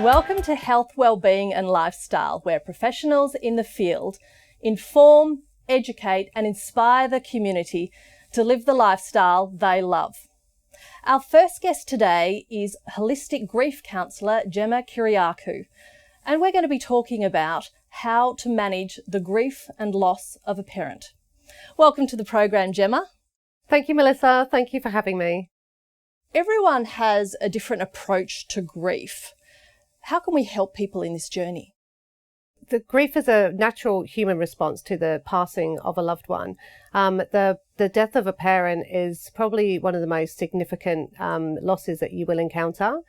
Welcome to Health, Wellbeing and Lifestyle, where professionals in the field inform, educate and inspire the community to live the lifestyle they love. Our first guest today is holistic grief counsellor Gemma Kyriakou, and we're going to be talking about how to manage the grief and loss of a parent. Welcome to the program, Gemma. Thank you, Melissa. Thank you for having me. Everyone has a different approach to grief. How can we help people in this journey? The grief is a natural human response to the passing of a loved one. The death of a parent is probably one of the most significant losses that you will encounter.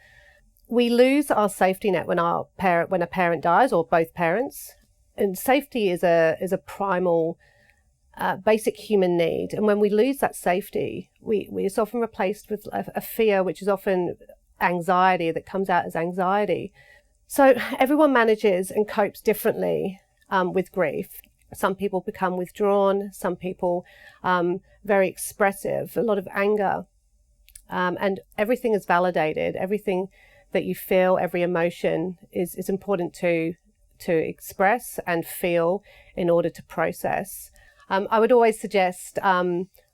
We lose our safety net when a parent dies, or both parents. And safety is a primal, basic human need. And when we lose that safety, it's often replaced with a fear, which is often anxiety, that comes out as anxiety. So everyone manages and copes differently with grief. Some people become withdrawn, some people very expressive, a lot of anger, and everything is validated. Everything that you feel, every emotion is important to express and feel in order to process. I would always suggest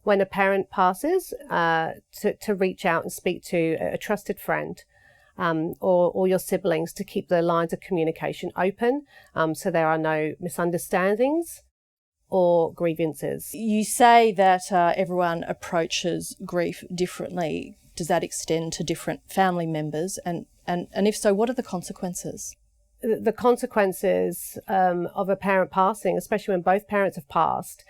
when a parent passes to reach out and speak to a trusted friend or your siblings, to keep the lines of communication open so there are no misunderstandings or grievances. You say that everyone approaches grief differently. Does that extend to different family members? And if so, what are the consequences? The consequences of a parent passing, especially when both parents have passed,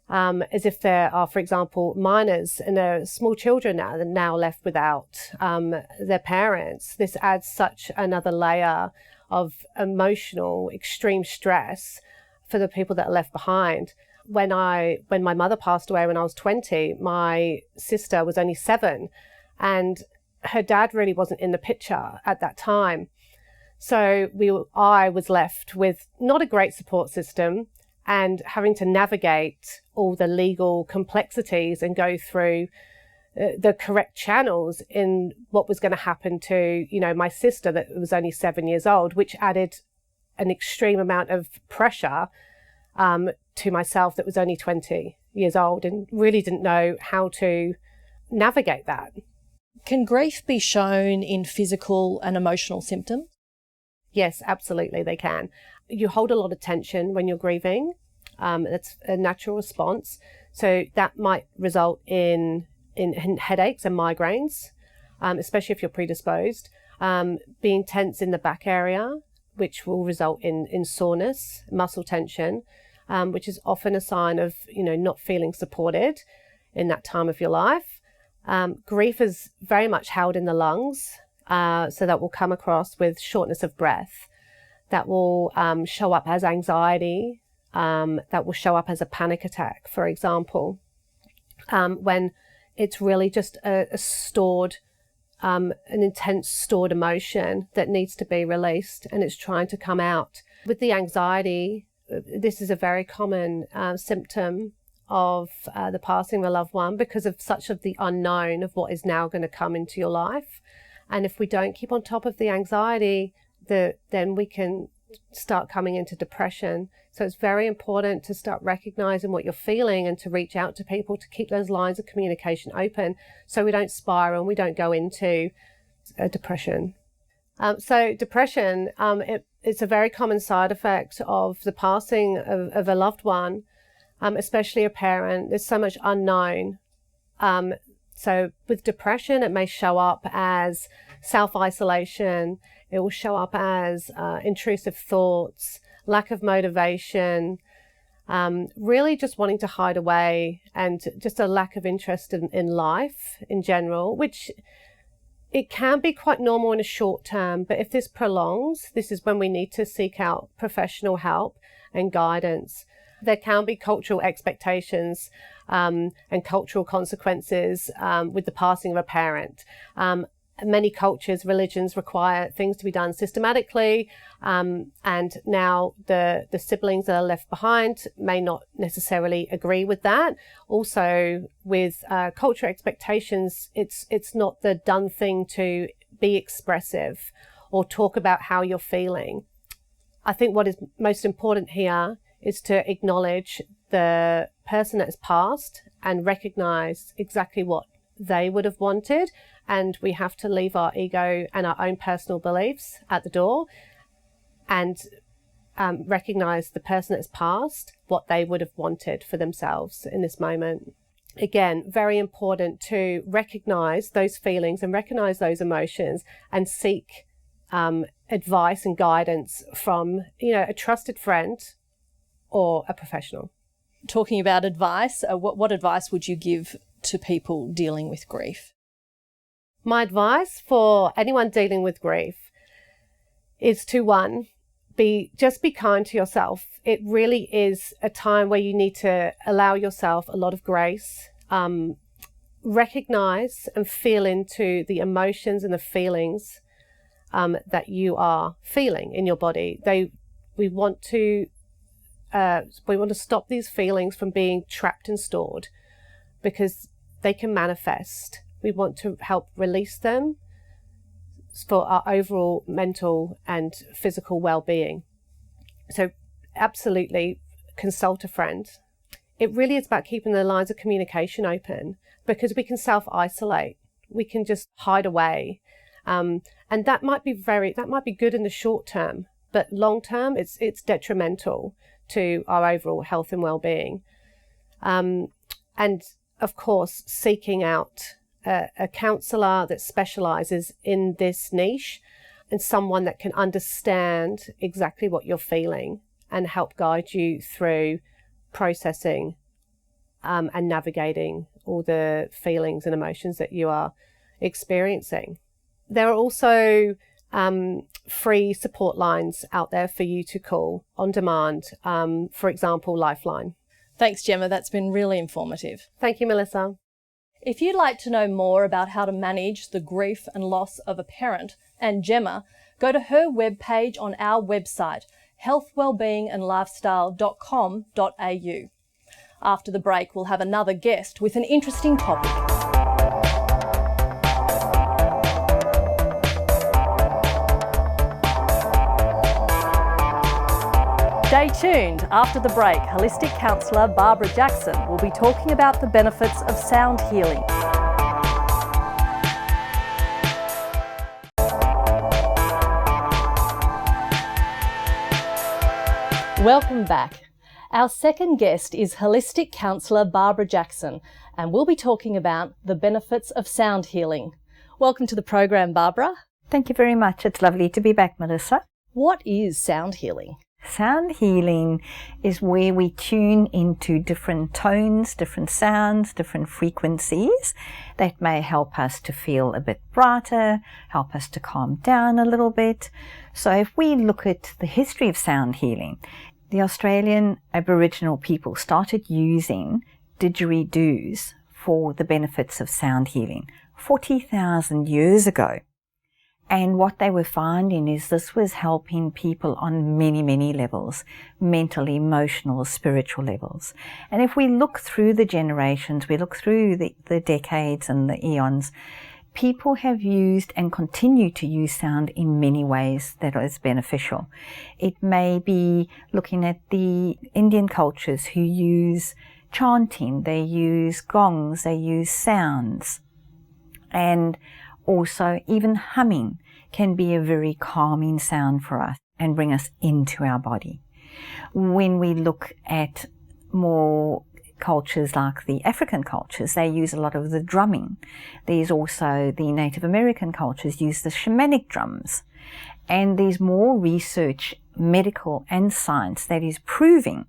as if there are, for example, minors and there are small children now left without their parents. This adds such another layer of emotional, extreme stress for the people that are left behind. When my mother passed away when I was 20, my sister was only 7, and her dad really wasn't in the picture at that time. So I was left with not a great support system, and having to navigate all the legal complexities and go through the correct channels in what was going to happen to, my sister that was only 7 years old, which added an extreme amount of pressure to myself that was only 20 years old and really didn't know how to navigate that. Can grief be shown in physical and emotional symptoms? Yes, absolutely, they can. You hold a lot of tension when you're grieving. That's a natural response. So that might result in headaches and migraines, especially if you're predisposed. Being tense in the back area, which will result in soreness, muscle tension, which is often a sign of, not feeling supported in that time of your life. Grief is very much held in the lungs. So that will come across with shortness of breath. That will show up as anxiety. That will show up as a panic attack, for example, when it's really just an intense stored emotion that needs to be released and it's trying to come out. With the anxiety, this is a very common symptom of the passing of a loved one because of such of the unknown of what is now going to come into your life. And if we don't keep on top of the anxiety, then we can start coming into depression. So it's very important to start recognizing what you're feeling and to reach out to people to keep those lines of communication open so we don't spiral and we don't go into a depression. So depression, it's a very common side effect of the passing of a loved one, especially a parent. There's so much unknown. So with depression, it may show up as self-isolation. It will show up as intrusive thoughts, lack of motivation, really just wanting to hide away, and just a lack of interest in life in general, which it can be quite normal in a short term. But if this prolongs, this is when we need to seek out professional help and guidance. There can be cultural expectations and cultural consequences with the passing of a parent. Many cultures, religions require things to be done systematically, and now the siblings that are left behind may not necessarily agree with that. Also, with cultural expectations, it's not the done thing to be expressive or talk about how you're feeling. I think what is most important here is to acknowledge the person that has passed and recognise exactly what they would have wanted. And we have to leave our ego and our own personal beliefs at the door and recognise the person that's passed, what they would have wanted for themselves in this moment. Again, very important to recognise those feelings and recognise those emotions and seek advice and guidance from, a trusted friend or a professional. Talking about advice, what advice would you give to people dealing with grief? My advice for anyone dealing with grief is to, one, be kind to yourself. It really is a time where you need to allow yourself a lot of grace, recognize and feel into the emotions and the feelings that you are feeling in your body. We want to stop these feelings from being trapped and stored because they can manifest. We want to help release them for our overall mental and physical well-being. So absolutely consult a friend. It really is about keeping the lines of communication open because we can self-isolate. We can just hide away. And that might be good in the short term, but long term it's detrimental to our overall health and well-being. And of course, seeking out a counsellor that specialises in this niche and someone that can understand exactly what you're feeling and help guide you through processing and navigating all the feelings and emotions that you are experiencing. There are also free support lines out there for you to call on demand, for example, Lifeline. Thanks, Gemma. That's been really informative. Thank you, Melissa. If you'd like to know more about how to manage the grief and loss of a parent and Gemma, go to her webpage on our website, healthwellbeingandlifestyle.com.au. After the break, we'll have another guest with an interesting topic. Stay tuned. After the break, holistic counsellor Barbara Jackson will be talking about the benefits of sound healing. Welcome back. Our second guest is holistic counsellor Barbara Jackson, and we'll be talking about the benefits of sound healing. Welcome to the program, Barbara. Thank you very much. It's lovely to be back, Melissa. What is sound healing? Sound healing is where we tune into different tones, different sounds, different frequencies that may help us to feel a bit brighter, help us to calm down a little bit. So if we look at the history of sound healing, the Australian Aboriginal people started using didgeridoos for the benefits of sound healing 40,000 years ago. And what they were finding is this was helping people on many, many levels, mental, emotional, spiritual levels. And if we look through the generations, we look through the decades and the eons, people have used and continue to use sound in many ways that is beneficial. It may be looking at the Indian cultures who use chanting, they use gongs, they use sounds, and also even humming can be a very calming sound for us and bring us into our body. When we look at more cultures like the African cultures, they use a lot of the drumming. There's also the Native American cultures use the shamanic drums. And there's more research, medical and science, that is proving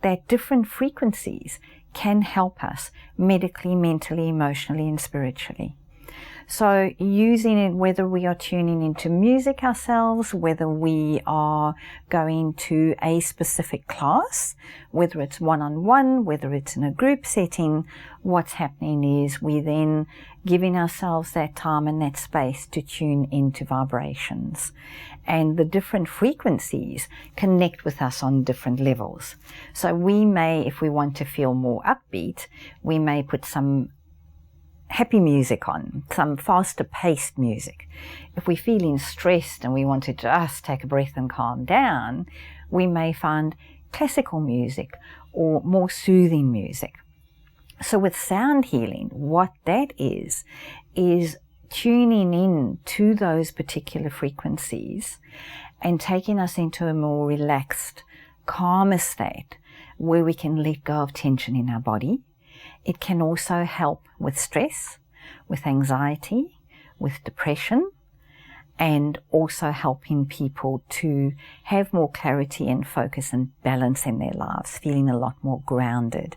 that different frequencies can help us medically, mentally, emotionally and spiritually. So using it, whether we are tuning into music ourselves, whether we are going to a specific class, whether it's one-on-one, whether it's in a group setting, what's happening is we then giving ourselves that time and that space to tune into vibrations. And the different frequencies connect with us on different levels. So we may, if we want to feel more upbeat, we may put some happy music on, some faster paced music. If we're feeling stressed and we want to just take a breath and calm down, we may find classical music or more soothing music. So with sound healing, what that is tuning in to those particular frequencies and taking us into a more relaxed, calmer state where we can let go of tension in our body. It can also help with stress, with anxiety, with depression, and also helping people to have more clarity and focus and balance in their lives, feeling a lot more grounded.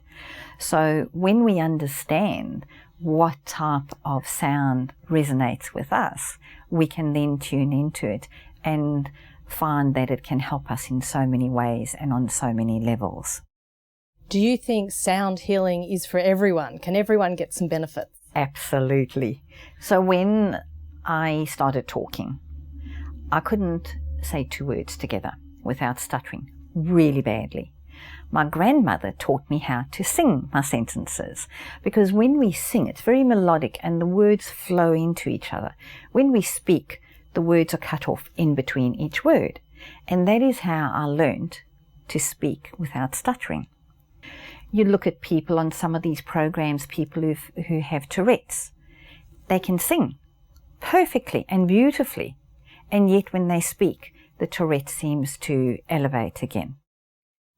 So when we understand what type of sound resonates with us, we can then tune into it and find that it can help us in so many ways and on so many levels. Do you think sound healing is for everyone? Can everyone get some benefits? Absolutely. So when I started talking, I couldn't say 2 words together without stuttering really badly. My grandmother taught me how to sing my sentences, because when we sing, it's very melodic and the words flow into each other. When we speak, the words are cut off in between each word. And that is how I learned to speak without stuttering. You look at people on some of these programs, people who have Tourette's. They can sing perfectly and beautifully, and yet when they speak, the Tourette seems to elevate again.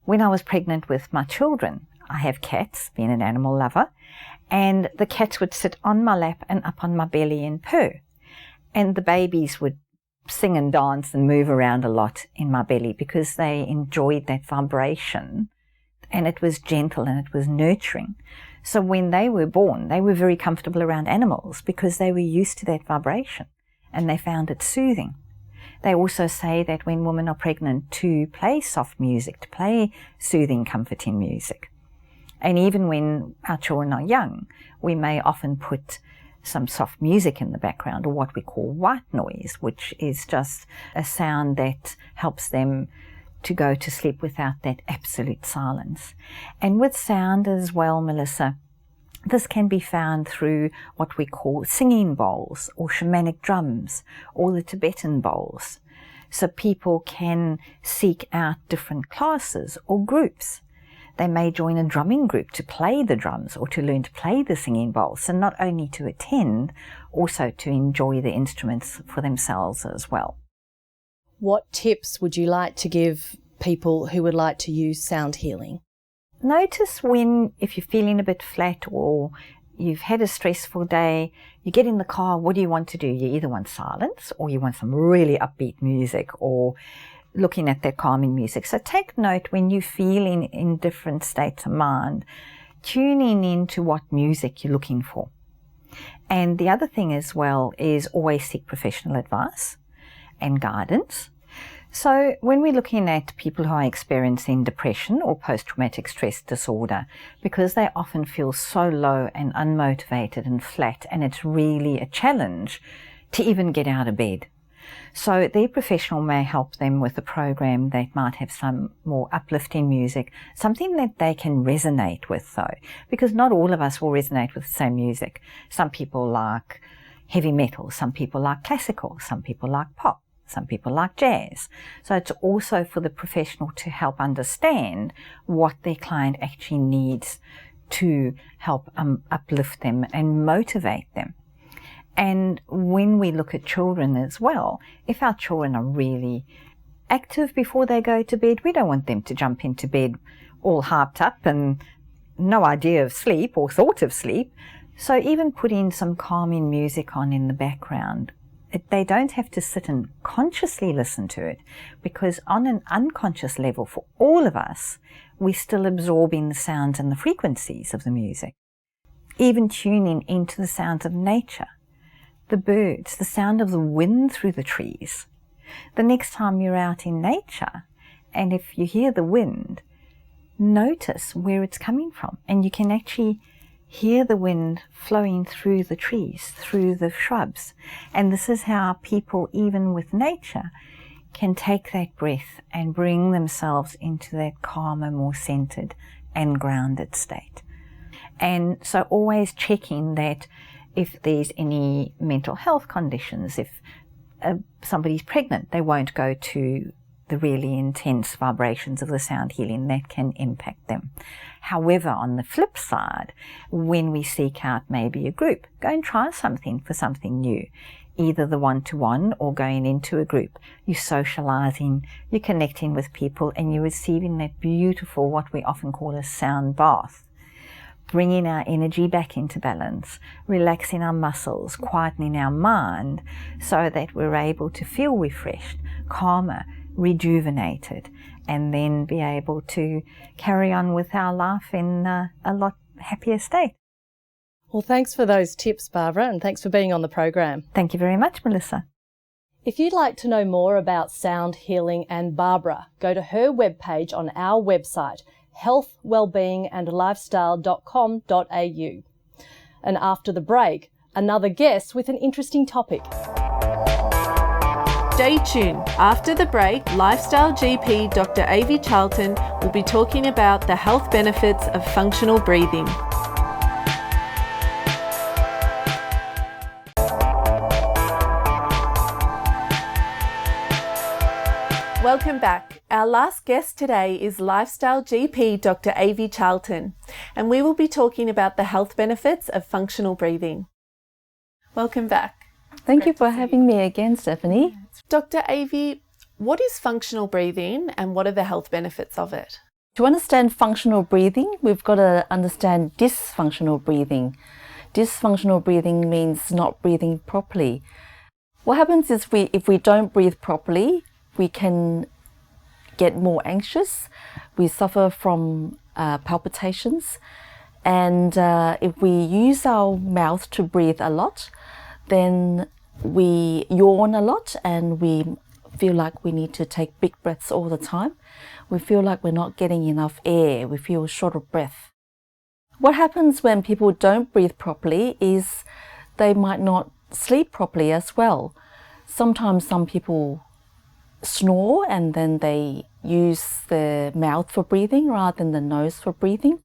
When I was pregnant with my children, I have cats, being an animal lover, and the cats would sit on my lap and up on my belly and purr, and the babies would sing and dance and move around a lot in my belly because they enjoyed that vibration. And it was gentle and it was nurturing. So when they were born, they were very comfortable around animals because they were used to that vibration and they found it soothing. They also say that when women are pregnant, to play soft music, to play soothing, comforting music. And even when our children are young, we may often put some soft music in the background, or what we call white noise, which is just a sound that helps them to go to sleep without that absolute silence. And with sound as well, Melissa, this can be found through what we call singing bowls or shamanic drums or the Tibetan bowls. So people can seek out different classes or groups. They may join a drumming group to play the drums or to learn to play the singing bowls. So not only to attend, also to enjoy the instruments for themselves as well. What tips would you like to give people who would like to use sound healing? Notice if you're feeling a bit flat or you've had a stressful day, you get in the car, what do you want to do? You either want silence or you want some really upbeat music or looking at that calming music. So take note when you're feeling in different states of mind, tuning into what music you're looking for. And the other thing as well is always seek professional advice and guidance. So when we're looking at people who are experiencing depression or post-traumatic stress disorder, because they often feel so low and unmotivated and flat, and it's really a challenge to even get out of bed. So their professional may help them with a program that might have some more uplifting music, something that they can resonate with though, because not all of us will resonate with the same music. Some people like heavy metal, some people like classical, some people like pop. Some people like jazz. So it's also for the professional to help understand what their client actually needs to help uplift them and motivate them. And when we look at children as well, if our children are really active before they go to bed, we don't want them to jump into bed all hyped up and no idea of sleep or thought of sleep. So even putting some calming music on in the background, they don't have to sit and consciously listen to it, because on an unconscious level for all of us, we're still absorbing the sounds and the frequencies of the music. Even tuning into the sounds of nature, the birds, the sound of the wind through the trees. The next time you're out in nature, and if you hear the wind, notice where it's coming from, and you can actually hear the wind flowing through the trees, through the shrubs. And this is how people, even with nature, can take that breath and bring themselves into that calmer, more centered and grounded state. And so always checking that if there's any mental health conditions, if somebody's pregnant, they won't go to the really intense vibrations of the sound healing. That can impact them. However, on the flip side, when we seek out maybe a group, go and try something for something new. Either the one-to-one or going into a group. You're socializing, you're connecting with people, and you're receiving that beautiful, what we often call a sound bath. Bringing our energy back into balance, relaxing our muscles, quietening our mind so that we're able to feel refreshed, calmer, rejuvenated, and then be able to carry on with our life in a lot happier state. Well, thanks for those tips, Barbara, and thanks for being on the program. Thank you very much, Melissa. If you'd like to know more about sound healing and Barbara, go to her webpage on our website, healthwellbeingandlifestyle.com.au. And after the break, another guest with an interesting topic. Stay tuned. After the break, Lifestyle GP Dr Avi Charlton will be talking about the health benefits of functional breathing. Welcome back. Our last guest today is Lifestyle GP Dr Avi Charlton, and we will be talking about the health benefits of functional breathing. Welcome back. Thank you for having me again, Stephanie. Dr Avi, what is functional breathing and what are the health benefits of it? To understand functional breathing, we've got to understand dysfunctional breathing. Dysfunctional breathing means not breathing properly. What happens is if we don't breathe properly, we can get more anxious. We suffer from palpitations. And if we use our mouth to breathe a lot, then we yawn a lot and we feel like we need to take big breaths all the time. We feel like we're not getting enough air. We feel short of breath. What happens when people don't breathe properly is they might not sleep properly as well. Sometimes some people snore and then they use their mouth for breathing rather than the nose for breathing.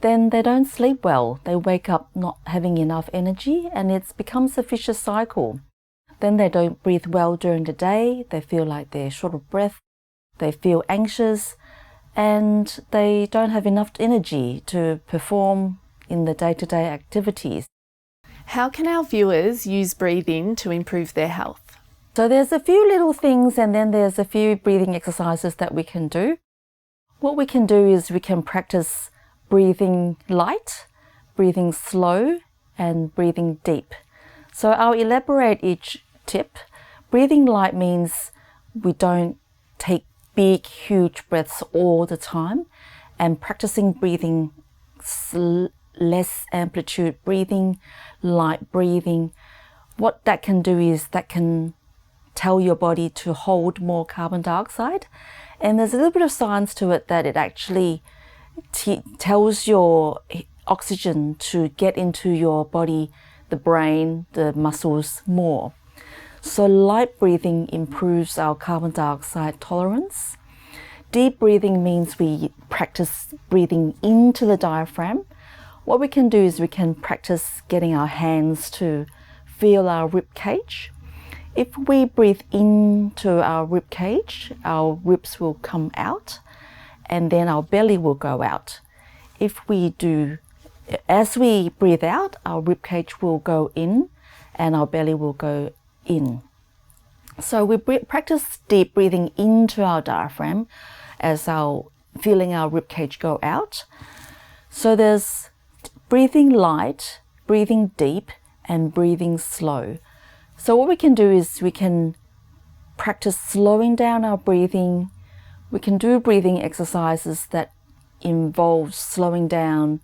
Then they don't sleep well. They wake up not having enough energy and it becomes a vicious cycle. Then they don't breathe well during the day. They feel like they're short of breath. They feel anxious and they don't have enough energy to perform in the day-to-day activities. How can our viewers use breathing to improve their health? So there's a few little things and then there's a few breathing exercises that we can do. What we can do is we can practice breathing light, breathing slow, and breathing deep. So I'll elaborate each tip. Breathing light means we don't take big, huge breaths all the time, and practicing breathing less amplitude breathing, light breathing. What that can do is that can tell your body to hold more carbon dioxide, and there's a little bit of science to it that it actually tells your oxygen to get into your body, the brain, the muscles more. So light breathing improves our carbon dioxide tolerance. Deep breathing means we practice breathing into the diaphragm. What we can do is we can practice getting our hands to feel our rib cage. If we breathe into our rib cage, our ribs will come out and then our belly will go out. As we breathe out, our rib cage will go in and our belly will go in. So we practice deep breathing into our diaphragm as feeling our rib cage go out. So there's breathing light, breathing deep, and breathing slow. So what we can do is we can practice slowing down our breathing. We can do breathing exercises that involve slowing down.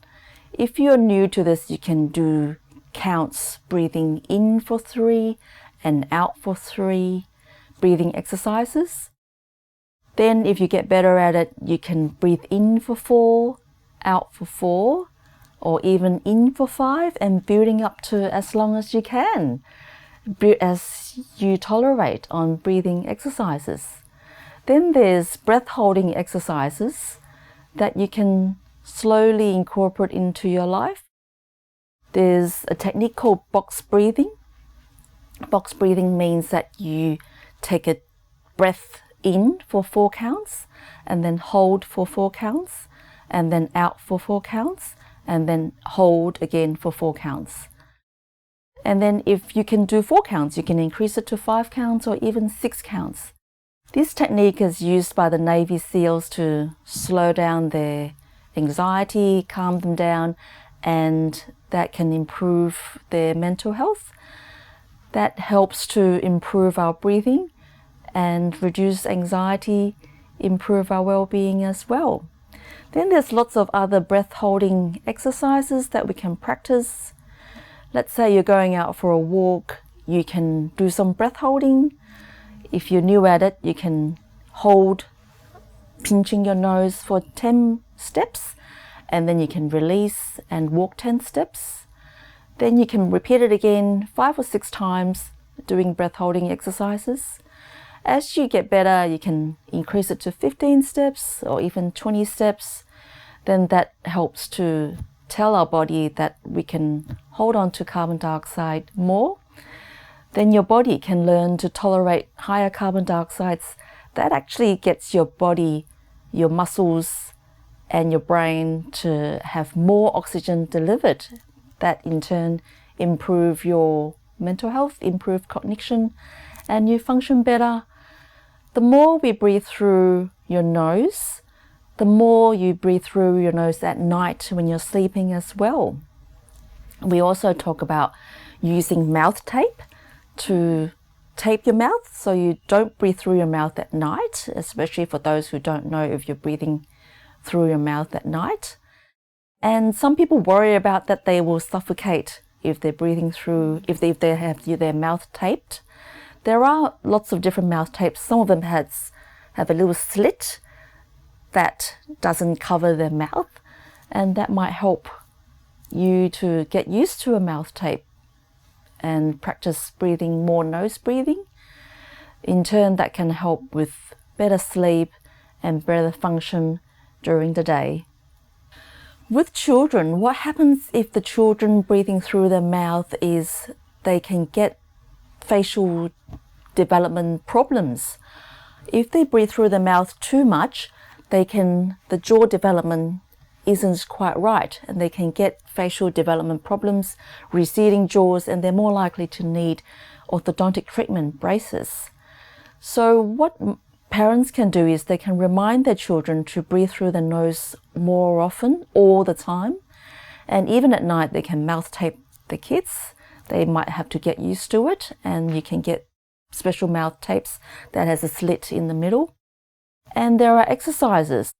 If you're new to this, you can do counts, breathing in for 3 and out for 3, breathing exercises. Then if you get better at it, you can breathe in for 4, out for 4, or even in for 5 and building up to as long as you can, as you tolerate on breathing exercises. Then there's breath holding exercises that you can slowly incorporate into your life. There's a technique called box breathing. Box breathing means that you take a breath in for 4 counts, and then hold for 4 counts, and then out for 4 counts, and then hold again for 4 counts. And then if you can do 4 counts, you can increase it to 5 counts or even 6 counts. This technique is used by the Navy SEALs to slow down their anxiety, calm them down, and that can improve their mental health. That helps to improve our breathing and reduce anxiety, improve our well-being as well. Then there's lots of other breath holding exercises that we can practice. Let's say you're going out for a walk, you can do some breath holding. If you're new at it, you can hold, pinching your nose for 10 steps, and then you can release and walk 10 steps. Then you can repeat it again 5 or 6 times, doing breath holding exercises. As you get better, you can increase it to 15 steps or even 20 steps. Then that helps to tell our body that we can hold on to carbon dioxide more. Then your body can learn to tolerate higher carbon dioxides. That actually gets your body, your muscles, and your brain to have more oxygen delivered. That in turn improve your mental health, improve cognition, and you function better. The more we breathe through your nose, the more you breathe through your nose at night when you're sleeping as well. We also talk about using mouth tape to tape your mouth so you don't breathe through your mouth at night, especially for those who don't know if you're breathing through your mouth at night. And some people worry about that they will suffocate if they're breathing through, if they have their mouth taped. There are lots of different mouth tapes. Some of them have a little slit that doesn't cover their mouth, and that might help you to get used to a mouth tape and practice breathing more nose breathing. In turn, that can help with better sleep and better function during the day. With children, what happens if the children breathing through their mouth is they can get facial development problems. If they breathe through their mouth too much, the jaw development isn't quite right, and they can get facial development problems, receding jaws, and they're more likely to need orthodontic treatment, braces. So what parents can do is they can remind their children to breathe through their nose more often, all the time. And even at night, they can mouth tape the kids. They might have to get used to it, and you can get special mouth tapes that has a slit in the middle. And there are exercises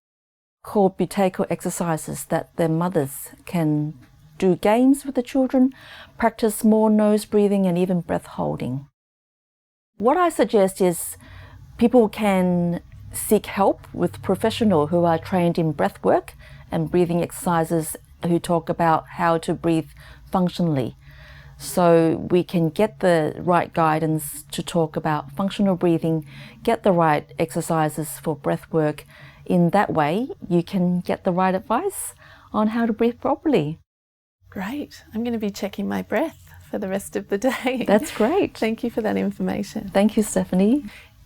called buteyko exercises that their mothers can do games with the children, practice more nose breathing and even breath holding. What I suggest is people can seek help with professionals who are trained in breath work and breathing exercises, who talk about how to breathe functionally. So we can get the right guidance to talk about functional breathing, get the right exercises for breath work. In that way, you can get the right advice on how to breathe properly. Great. I'm going to be checking my breath for the rest of the day. That's great. Thank you for that information. Thank you, Stephanie.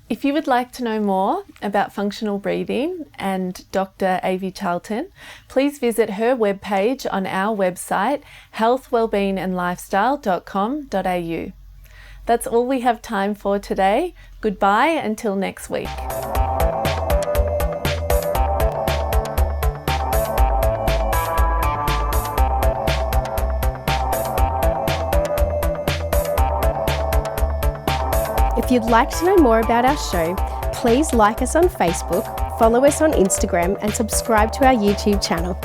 If you would like to know more about functional breathing and Dr. Avi Charlton, please visit her webpage on our website, healthwellbeingandlifestyle.com.au. That's all we have time for today. Goodbye until next week. If you'd like to know more about our show, please like us on Facebook, follow us on Instagram, and subscribe to our YouTube channel.